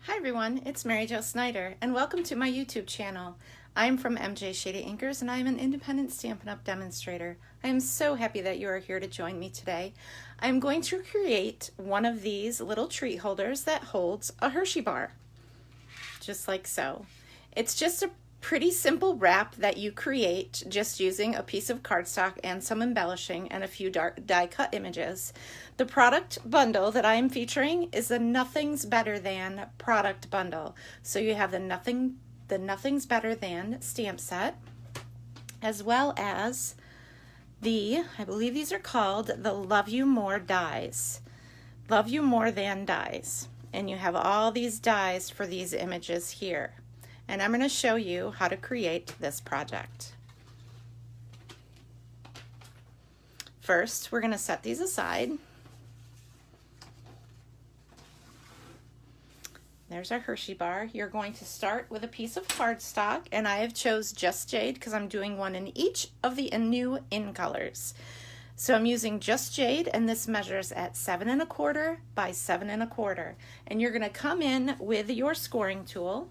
Hi everyone, it's Mary Jo Snyder and welcome to my YouTube channel. I'm from MJ Shady Inkers and I am an independent Stampin' Up! Demonstrator. I am so happy that you are here to join me today. I'm going to create one of these little treat holders that holds a Hershey bar, just like so. It's just a pretty simple wrap that you create just using a piece of cardstock and some embellishing and a few die cut images. The product bundle that I am featuring is the Nothing's Better Than product bundle. So you have the Nothing's Better Than stamp set, as well as I believe these are called the Love You More dies. Love You More Than dies. And you have all these dies for these images here. And I'm going to show you how to create this project. First, we're going to set these aside. There's our Hershey bar. You're going to start with a piece of cardstock, and I have chose Just Jade because I'm doing one in each of the new in colors. So I'm using Just Jade, and this measures at 7 1/4 by 7 1/4. And you're going to come in with your scoring tool,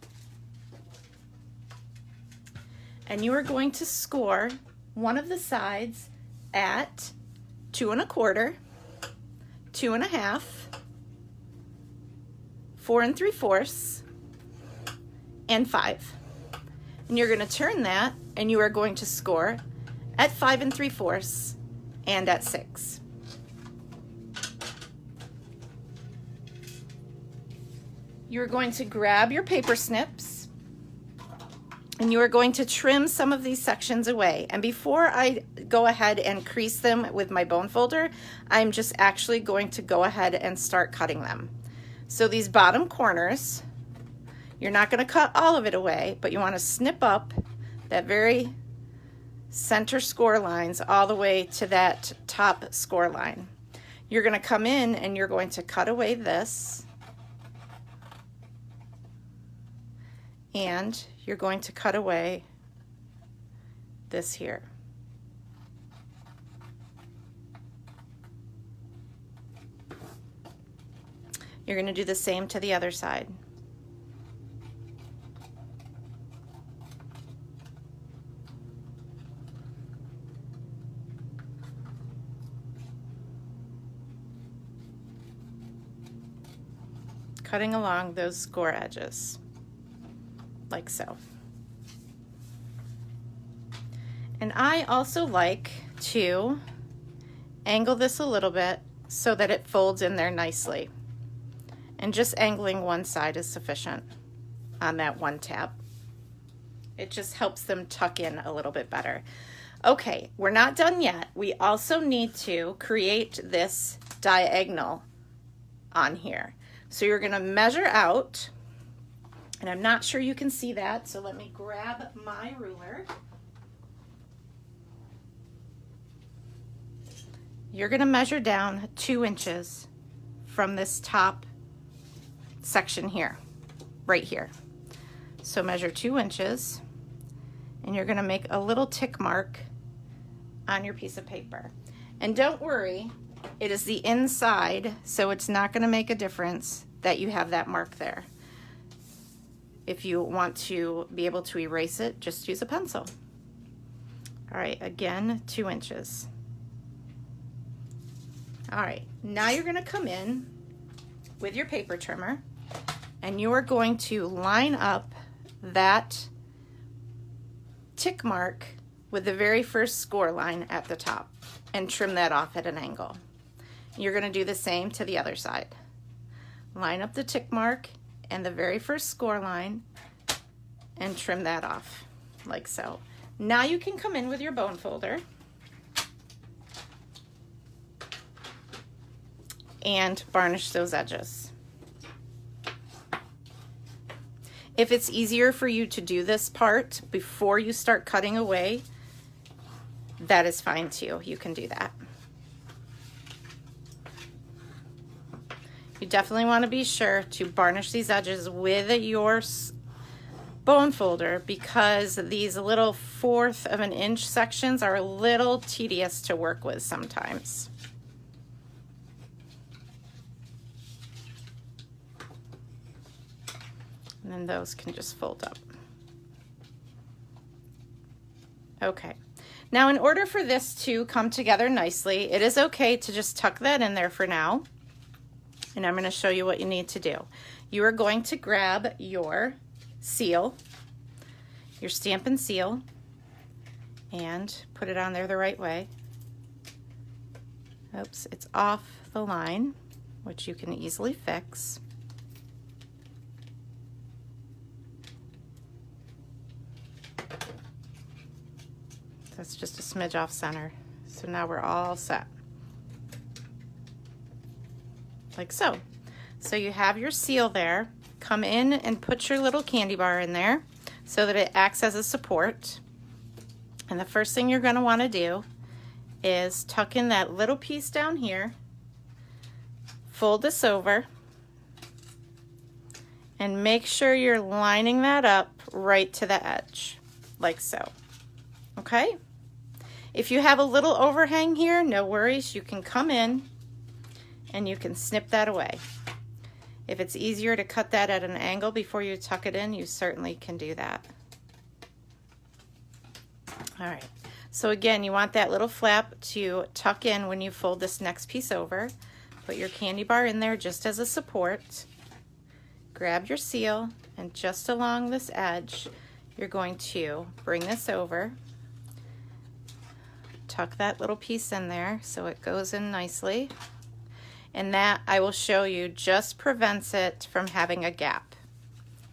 and you are going to score one of the sides at 2 1/4, 2 1/2, 4 3/4, and 5. And you're going to turn that, and you are going to score at 5 3/4 and at 6. You're going to grab your paper snips, and you are going to trim some of these sections away. And before I go ahead and crease them with my bone folder, I'm just actually going to go ahead and start cutting them. So these bottom corners, you're not going to cut all of it away, but you want to snip up that very center score lines all the way to that top score line. You're going to come in and you're going to cut away this, and you're going to cut away this here. You're going to do the same to the other side. Cutting along those score edges, like so. And I also like to angle this a little bit so that it folds in there nicely. And just angling one side is sufficient on that one tab. It just helps them tuck in a little bit better. Okay, we're not done yet. We also need to create this diagonal on here. So you're going to measure out, and I'm not sure you can see that, so let me grab my ruler. You're going to measure down 2 inches from this top section here, right here. So measure 2 inches, and you're going to make a little tick mark on your piece of paper. And don't worry, it is the inside, so it's not going to make a difference that you have that mark there. If you want to be able to erase it, just use a pencil. All right, again, 2 inches. All right, now you're going to come in with your paper trimmer, and you are going to line up that tick mark with the very first score line at the top and trim that off at an angle. You're going to do the same to the other side. Line up the tick mark and the very first score line and trim that off like so. Now you can come in with your bone folder and varnish those edges. If it's easier for you to do this part before you start cutting away, that is fine too. You can do that. You definitely want to be sure to varnish these edges with your bone folder, because these little 1/4 of an inch sections are a little tedious to work with sometimes. And then those can just fold up. Okay. Now, in order for this to come together nicely, it is okay to just tuck that in there for now. And I'm going to show you what you need to do. You are going to grab your seal, your Stampin' Seal, and put it on there the right way. Oops, it's off the line, which you can easily fix. That's just a smidge off center. So now we're all set. Like so. So you have your seal there. Come in and put your little candy bar in there so that it acts as a support. And the first thing you're going to want to do is tuck in that little piece down here, fold this over, and make sure you're lining that up right to the edge, like so. Okay? If you have a little overhang here, no worries, you can come in and you can snip that away. If it's easier to cut that at an angle before you tuck it in, you certainly can do that. All right, so again, you want that little flap to tuck in when you fold this next piece over. Put your candy bar in there just as a support. Grab your seal, and just along this edge, you're going to bring this over. Tuck that little piece in there so it goes in nicely. And that, I will show you, just prevents it from having a gap.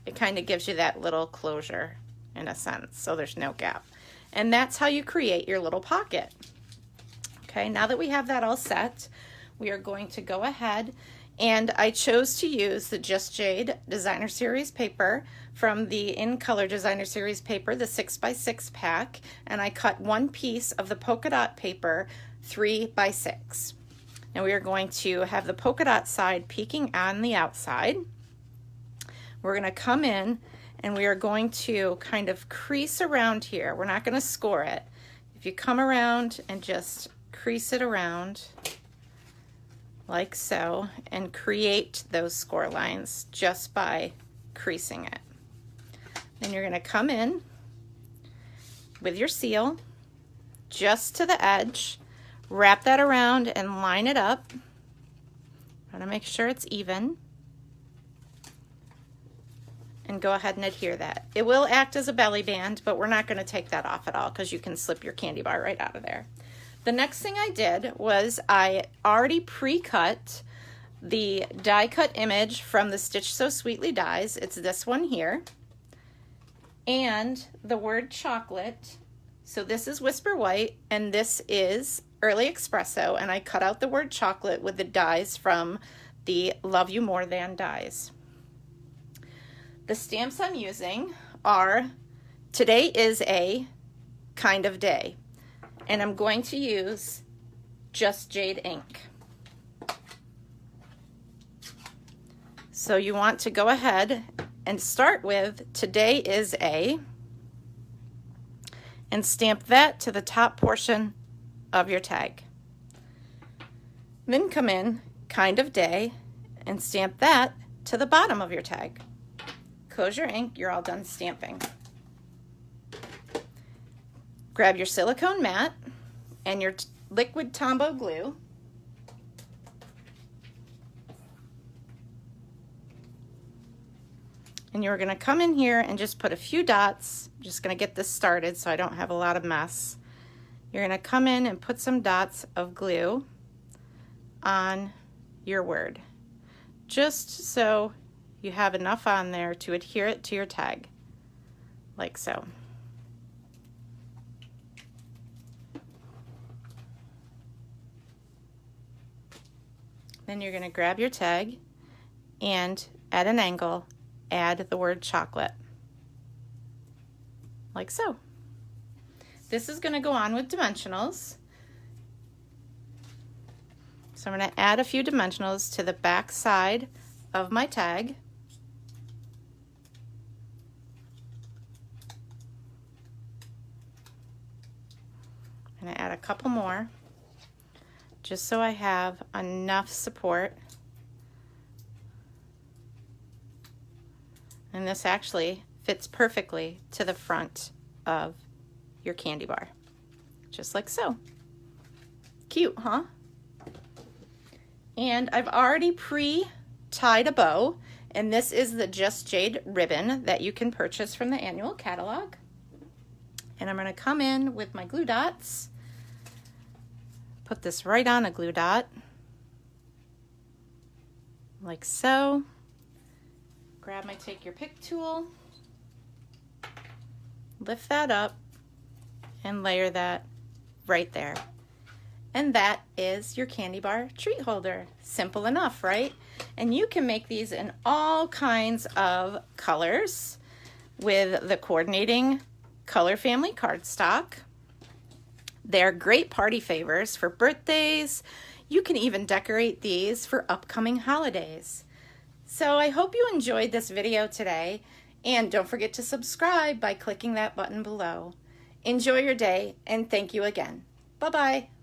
It kind of gives you that little closure in a sense, so there's no gap. And that's how you create your little pocket. Okay, now that we have that all set, we are going to go ahead, and I chose to use the Just Jade Designer Series paper from the In Color Designer Series paper, the 6x6 pack, and I cut one piece of the polka dot paper 3x6. Now we are going to have the polka dot side peeking on the outside. We're going to come in and we are going to kind of crease around here. We're not going to score it. If you come around and just crease it around like so and create those score lines just by creasing it. Then you're going to come in with your seal just to the edge, wrap that around and line it up. Want to make sure it's even. And go ahead and adhere that. It will act as a belly band, but we're not going to take that off at all because you can slip your candy bar right out of there. The next thing I did was I already pre-cut the die cut image from the Stitch So Sweetly dies. It's this one here. And the word chocolate. So this is Whisper White and this is Early Espresso, and I cut out the word chocolate with the dies from the Love You More Than dies. The stamps I'm using are Today Is a Kind of Day, and I'm going to use Just Jade ink. So you want to go ahead and start with Today Is a, and stamp that to the top portion of your tag. Then come in Kind of Day and stamp that to the bottom of your tag. Close your ink, you're all done stamping. Grab your silicone mat and your liquid Tombow glue. And you're going to come in here and just put a few dots. I'm just going to get this started so I don't have a lot of mess. You're going to come in and put some dots of glue on your word, just so you have enough on there to adhere it to your tag, like so. Then you're going to grab your tag and at an angle add the word chocolate, like so. This is going to go on with dimensionals. So I'm going to add a few dimensionals to the back side of my tag. I'm going to add a couple more just so I have enough support. And this actually fits perfectly to the front of your candy bar, just like so. Cute, huh? And I've already pre-tied a bow, and this is the Just Jade ribbon that you can purchase from the annual catalog. And I'm going to come in with my glue dots, put this right on a glue dot, like so. Grab my Take Your Pick tool, lift that up, and layer that right there. And that is your candy bar treat holder. Simple enough, right? And you can make these in all kinds of colors with the coordinating color family cardstock. They're great party favors for birthdays. You can even decorate these for upcoming holidays. So I hope you enjoyed this video today, and don't forget to subscribe by clicking that button below. Enjoy your day, and thank you again. Bye-bye.